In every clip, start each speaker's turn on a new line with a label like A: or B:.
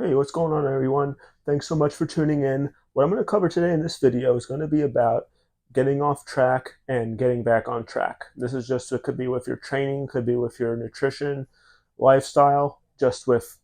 A: Hey, what's going on, everyone? Thanks so much for tuning in. What I'm going to cover today in this video is going to be about getting off track and getting back on track. This is just, it could be with your training, could be with your nutrition, lifestyle, just with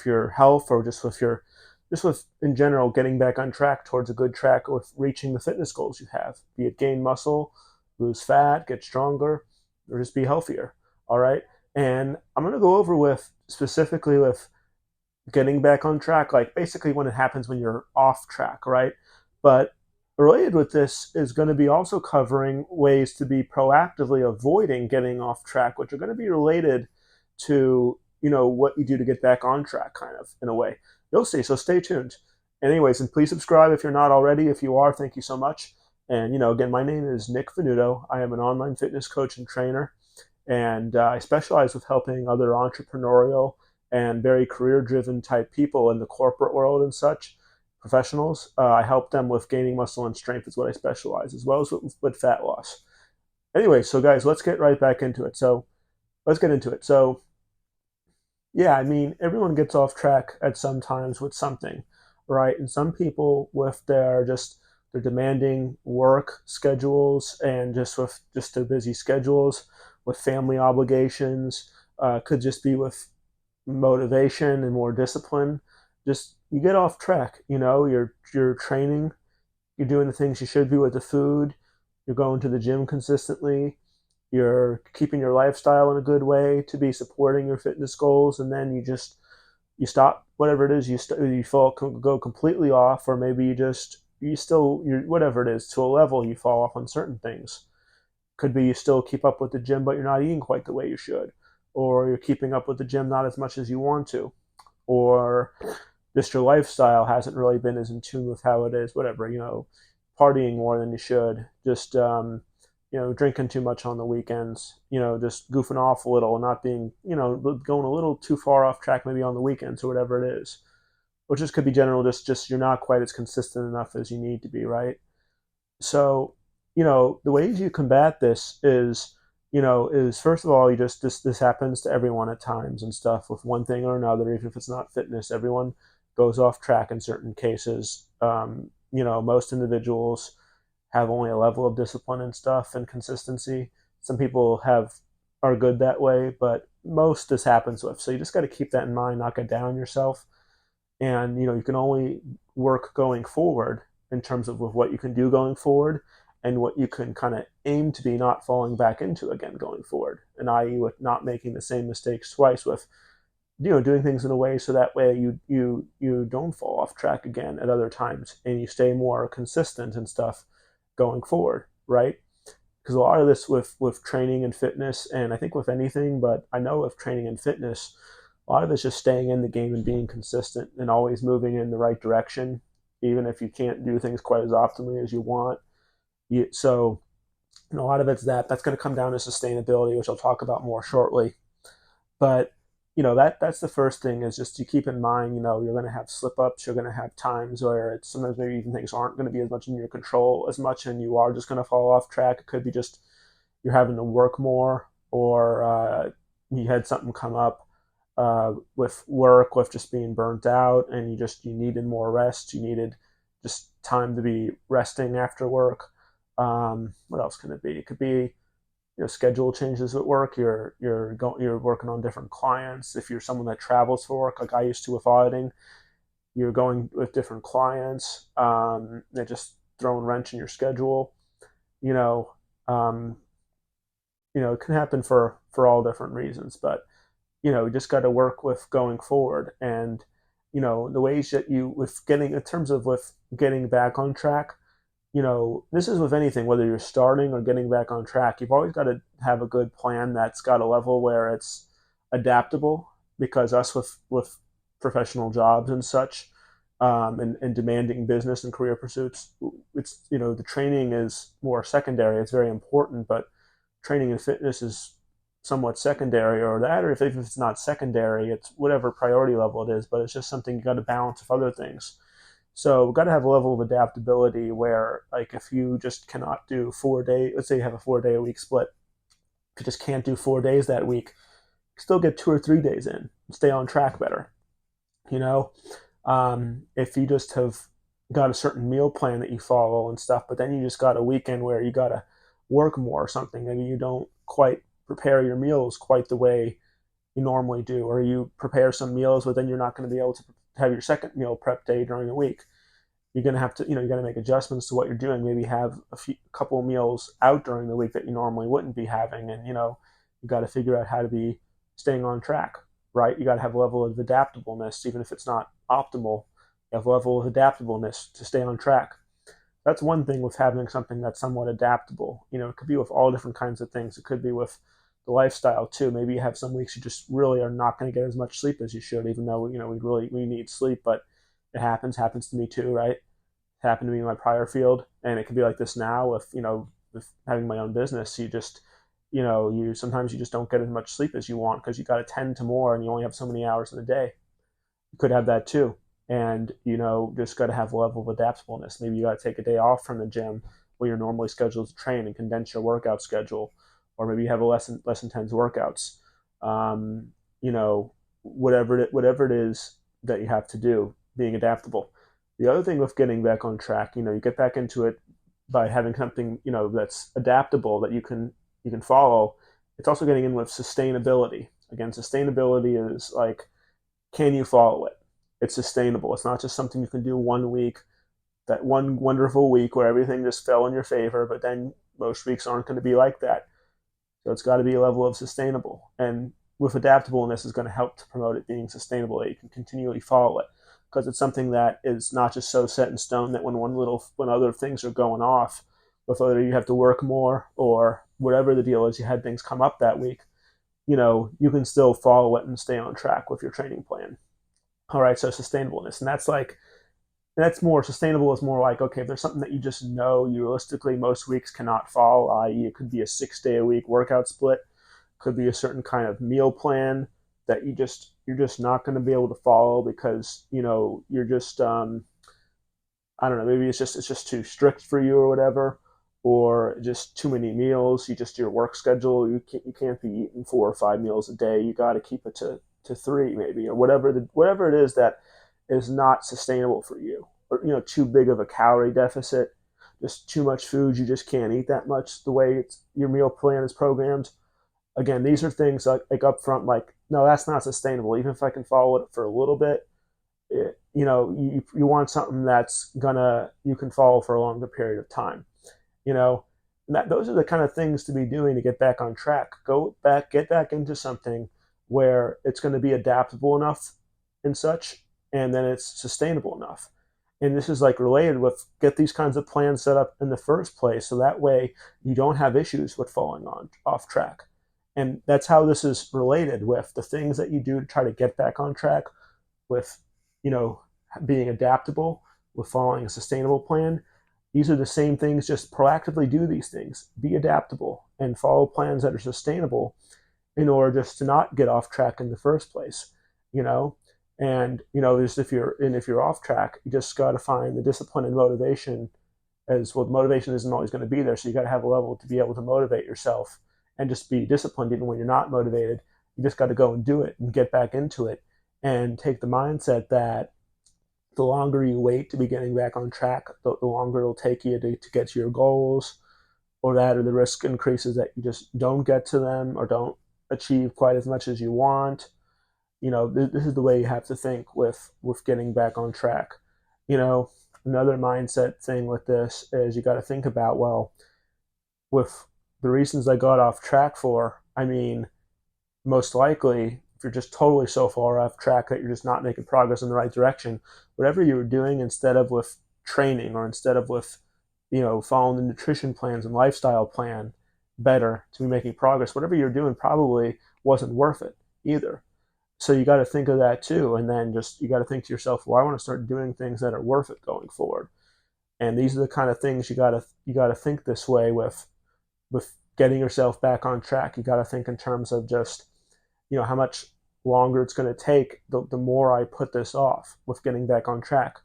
A: your health, or just with in general getting back on track towards a good track with reaching the fitness goals you have. Be it gain muscle, lose fat, get stronger, or just be healthier. All right. And I'm going to go over with specifically with getting back on track, like basically when it happens when you're off track, right? But related with this is going to be also covering ways to be proactively avoiding getting off track, which are going to be related to, what you do to get back on track, kind of in a way. You'll see. So stay tuned. Anyways, and please subscribe if you're not already. If you are, thank you so much. And, again, my name is Nick Venuto. I am an online fitness coach and trainer, and I specialize with helping other entrepreneurial and very career driven type people in the corporate world and such, professionals. I help them with gaining muscle and strength, is what I specialize, as well as with fat loss. Anyway, so guys, let's get right back into it. So let's get into it. So, yeah, I mean, everyone gets off track at some times with something, right? And some people with their demanding work schedules and just with just their busy schedules, with family obligations, could just be with motivation and more discipline. Just you get off track. You're training, you're doing the things you should be with the food, you're going to the gym consistently, you're keeping your lifestyle in a good way to be supporting your fitness goals, and then you stop whatever it is you fall go completely off, or maybe you whatever it is, to a level you fall off on certain things. Could be you still keep up with the gym, but you're not eating quite the way you should, or you're keeping up with the gym not as much as you want to, or just your lifestyle hasn't really been as in tune with how it is, whatever, partying more than you should, just, drinking too much on the weekends, just goofing off a little, not being, going a little too far off track maybe on the weekends or whatever it is, which just could be general, just you're not quite as consistent enough as you need to be, right? So, the ways you combat this is first of all, you just this happens to everyone at times and stuff with one thing or another, even if it's not fitness. Everyone goes off track in certain cases. Most individuals have only a level of discipline and stuff and consistency. Some people are good that way, but most this happens with. So you just got to keep that in mind, not get down on yourself, and you can only work going forward in terms of with what you can do going forward and what you can kind of aim to be not falling back into again going forward, and i.e. with not making the same mistakes twice, with doing things in a way so that way you don't fall off track again at other times, and you stay more consistent and stuff going forward, right? Because a lot of this with training and fitness, and I think with anything, but I know with training and fitness, a lot of it's just staying in the game and being consistent and always moving in the right direction, even if you can't do things quite as optimally as you want. So, a lot of it's that's going to come down to sustainability, which I'll talk about more shortly. But that's the first thing, is just you keep in mind, you're going to have slip ups, you're going to have times where it's sometimes maybe even things aren't going to be as much in your control as much, and you are just going to fall off track. It could be just you're having to work more, or you had something come up with work, with just being burnt out, and you needed more rest. You needed just time to be resting after work. What else can it be? It could be schedule changes at work. You're working on different clients. If you're someone that travels for work, like I used to with auditing, you're going with different clients. They're just throwing wrench in your schedule. You know, um, it can happen for all different reasons, but you just got to work with going forward. And the ways that you with getting in terms of with getting back on track, this is with anything, whether you're starting or getting back on track, you've always got to have a good plan that's got a level where it's adaptable, because us with professional jobs and such, and demanding business and career pursuits, it's, the training is more secondary. It's very important, but training and fitness is somewhat secondary, or that, or if it's not secondary, it's whatever priority level it is, but it's just something you got to balance with other things. So we've got to have a level of adaptability where, like, if you just cannot do 4 days, let's say you have a 4 day a week split, if you just can't do 4 days that week, still get 2 or 3 days in and stay on track better. you know. If you just have got a certain meal plan that you follow and stuff, but then you just got a weekend where you got to work more or something, maybe you don't quite prepare your meals quite the way you normally do, or you prepare some meals, but then you're not going to be able to have your second meal prep day during the week. You're going to have to, you got to make adjustments to what you're doing. Maybe have a couple of meals out during the week that you normally wouldn't be having, and you got to figure out how to be staying on track, right? You got to have a level of adaptableness, even if it's not optimal. You have a level of adaptableness to stay on track. That's one thing with having something that's somewhat adaptable. It could be with all different kinds of things. It could be with the lifestyle too. Maybe you have some weeks you just really are not going to get as much sleep as you should, even though we need sleep, but it happens to me too, right? It happened to me in my prior field, and it could be like this now with with having my own business. You sometimes you just don't get as much sleep as you want because you got to tend to more, and you only have so many hours in a day. You could have that too. And just got to have a level of adaptableness. Maybe you got to take a day off from the gym where you're normally scheduled to train and condense your workout schedule, or maybe you have a less intense workouts. um, whatever it is that you have to do, being adaptable. The other thing with getting back on track, you get back into it by having something that's adaptable that you can follow. It's also getting in with sustainability. Again, sustainability is like, can you follow it? It's sustainable. It's not just something you can do one week, that one wonderful week where everything just fell in your favor, but then most weeks aren't going to be like that. So it's got to be a level of sustainable. And with adaptableness is going to help to promote it being sustainable, that you can continually follow it. Because it's something that is not just so set in stone that when other things are going off, with whether you have to work more or whatever the deal is, you had things come up that week, you can still follow it and stay on track with your training plan. All right, so sustainableness. And that's more sustainable, is more like, okay, if there's something that you just know you realistically most weeks cannot follow, i.e., it could be a 6 day a week workout split, could be a certain kind of meal plan that you're just not going to be able to follow because you're just I don't know, maybe it's just too strict for you or whatever, or just too many meals. Your work schedule, you can't be eating 4 or 5 meals a day. You got to keep it to three maybe, or whatever it is that is not sustainable for you, or too big of a calorie deficit, just too much food. You just can't eat that much the way your meal plan is programmed. Again, these are things like up front, like, no, that's not sustainable. Even if I can follow it for a little bit, you want something that's gonna you can follow for a longer period of time. You know, those are the kind of things to be doing to get back on track. Get back into something where it's going to be adaptable enough and such, and then it's sustainable enough. And this is like related with, get these kinds of plans set up in the first place, so that way you don't have issues with falling on off track. And that's how this is related with the things that you do to try to get back on track, with you know being adaptable, with following a sustainable plan. These are the same things. Just proactively do these things, be adaptable, and follow plans that are sustainable in order just to not get off track in the first place. you know and just if you're off track, you just got to find the discipline and motivation. As well, motivation isn't always going to be there, so you got to have a level to be able to motivate yourself and just be disciplined even when you're not motivated. You just got to go and do it and get back into it, and take the mindset that the longer you wait to be getting back on track, the longer it'll take you to get to your goals, or the risk increases that you just don't get to them or don't achieve quite as much as you want. This is the way you have to think with getting back on track. You know, Another mindset thing with this is you got to think about, well, with the reasons I got off track for, I mean, most likely, if you're just totally so far off track that you're just not making progress in the right direction, whatever you were doing instead of with training, or instead of with, following the nutrition plans and lifestyle plan better to be making progress, whatever you're doing probably wasn't worth it either. So you got to think of that too. And then just, you got to think to yourself, well, I want to start doing things that are worth it going forward. And these are the kind of things you got to think this way with getting yourself back on track. You got to think in terms of just, how much longer it's going to take the more I put this off with getting back on track.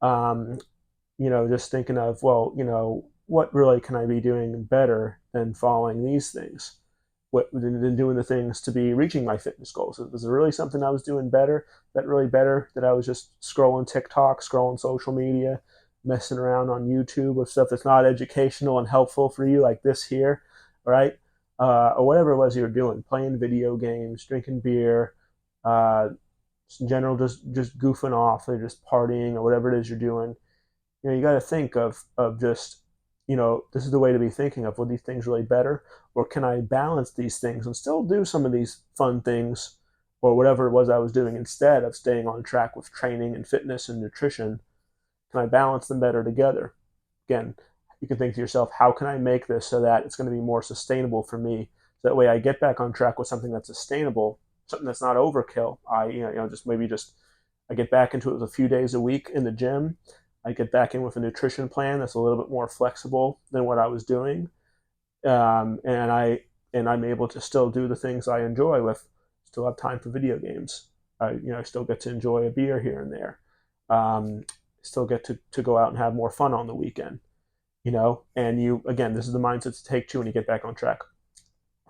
A: Um, just thinking of, well, what really can I be doing better than following these things? than doing the things to be reaching my fitness goals. Was there really something I was doing better, that I was just scrolling TikTok, scrolling social media, messing around on YouTube with stuff that's not educational and helpful for you, like this here, right? Or whatever it was you were doing, playing video games, drinking beer, uh, in general, just goofing off or just partying or whatever it is you're doing. You got to think of just, this is the way to be thinking of, were these things really better, or can I balance these things and still do some of these fun things, or whatever it was I was doing, instead of staying on track with training and fitness and nutrition? Can I balance them better together? Again, you can think to yourself, how can I make this so that it's going to be more sustainable for me? So that way I get back on track with something that's sustainable, something that's not overkill. Just maybe just I get back into it with a few days a week in the gym. I get back in with a nutrition plan that's a little bit more flexible than what I was doing, and I'm able to still do the things I enjoy. With still have time for video games. I still get to enjoy a beer here and there. Um, Still get to go out and have more fun on the weekend. And you, again, this is the mindset to take too when you get back on track.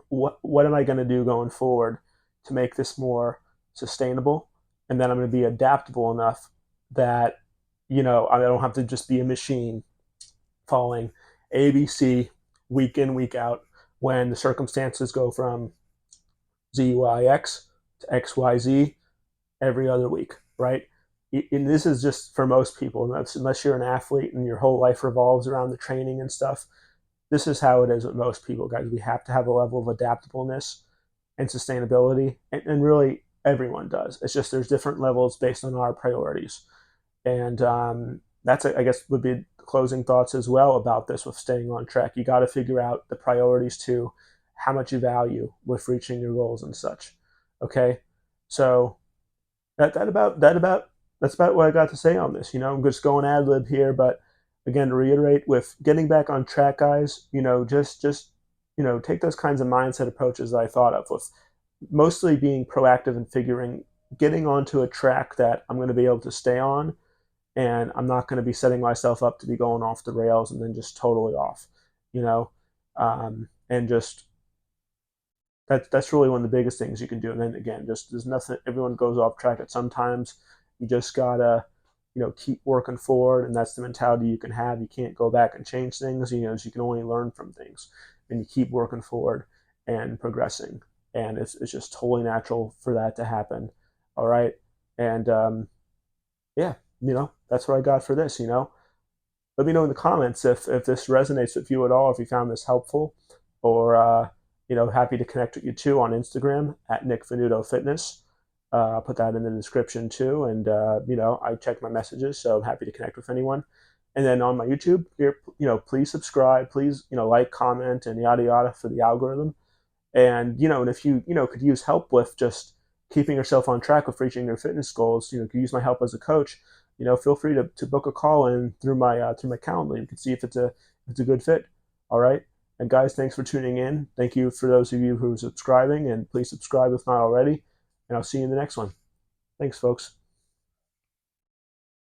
A: What am I going to do going forward to make this more sustainable? And then I'm going to be adaptable enough that I don't have to just be a machine following ABC week in, week out, when the circumstances go from ZYX to XYZ every other week, right? And this is just for most people, unless you're an athlete and your whole life revolves around the training and stuff. This is how it is with most people, guys. We have to have a level of adaptableness and sustainability, and really everyone does. It's just there's different levels based on our priorities. And that's, I guess, would be closing thoughts as well about this with staying on track. You got to figure out the priorities too, how much you value with reaching your goals and such. Okay, so that's about what I got to say on this. I'm just going ad lib here, but again, to reiterate, with getting back on track, guys, just take those kinds of mindset approaches that I thought of, with mostly being proactive and getting onto a track that I'm going to be able to stay on, and I'm not going to be setting myself up to be going off the rails and then just totally off, and just that's really one of the biggest things you can do. And then again, just there's nothing. Everyone goes off track at sometimes. You just gotta, keep working forward, and that's the mentality you can have. You can't go back and change things. You can only learn from things, and you keep working forward and progressing. And it's just totally natural for that to happen. All right, and yeah, that's what I got for this. Let me know in the comments if this resonates with you at all, if you found this helpful, or happy to connect with you too on Instagram at Nick Venuto Fitness. I'll put that in the description too, and I check my messages, so I'm happy to connect with anyone. And then on my YouTube here, please subscribe, please like, comment, and yada yada for the algorithm. And if you could use help with just keeping yourself on track with reaching your fitness goals, could use my help as a coach. Feel free to book a call in through my Calendly. You can see if it's a good fit. All right. And guys, thanks for tuning in. Thank you for those of you who are subscribing, and please subscribe if not already. And I'll see you in the next one. Thanks, folks.